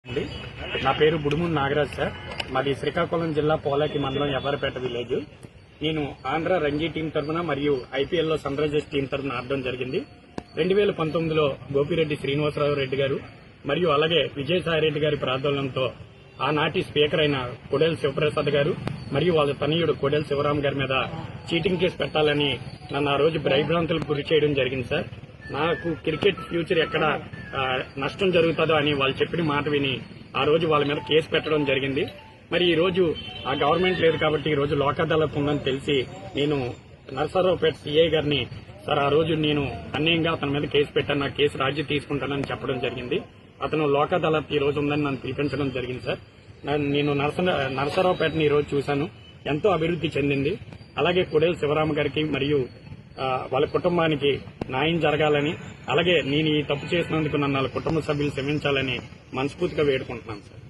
అండి నా పేరు బుడుమూడి నాగరాజ్ సార్. మాది శ్రీకాకుళం జిల్లా పోలాకి మండలం ఎవ్వరపేట విలేజ్. నేను ఆంధ్ర రంజీ టీం తరఫున మరియు ఐపీఎల్లో సన్ రైజర్స్ టీం తరఫున ఆడడం జరిగింది. 2019లో గోపిరెడ్డి శ్రీనివాసరావు రెడ్డి గారు మరియు అలాగే విజయసాయిరెడ్డి గారి ప్రార్థనలతో ఆనాటి స్పీకర్ అయిన కొడేల శివప్రసాద్ గారు మరియు వాళ్ళ తనయుడు కొడేల శివరాం గారి మీద చీటింగ్ కేసు పెట్టాలని నన్ను ఆ రోజు భయభ్రాంతులకు గురి చేయడం జరిగింది సార్. నాకు క్రికెట్ ఫ్యూచర్ ఎక్కడ నష్టం జరుగుతుందో అని వాళ్ళు చెప్పిన మాట విని ఆ రోజు వాళ్ళ మీద కేసు పెట్టడం జరిగింది. మరి ఈ రోజు ఆ గవర్నమెంట్ లేదు కాబట్టి ఈ రోజు లోక్ అదాలత్ ఉందని తెలిసి నేను నరసరావుపేట సిఐ గారిని సార్ ఆ రోజు నేను అన్యాయంగా అతని మీద కేసు పెట్టాను, నా కేసు రాజీ తీసుకుంటానని చెప్పడం జరిగింది. అతను లోక్ అదాలత్ ఈ రోజు ఉందని నన్ను పిలిపించడం జరిగింది సార్. నేను నరసరావుపేటని ఈ రోజు చూశాను, ఎంతో అభివృద్ధి చెందింది. అలాగే కొడేల శివరామ గారికి మరియు వాళ్ళ కుటుంబానికి న్యాయం జరగాలని, అలాగే నేను ఈ తప్పు చేసినందుకు నన్ను వాళ్ళ కుటుంబ సభ్యులు క్షమించాలని మనస్ఫూర్తిగా వేడుకుంటున్నాను సార్.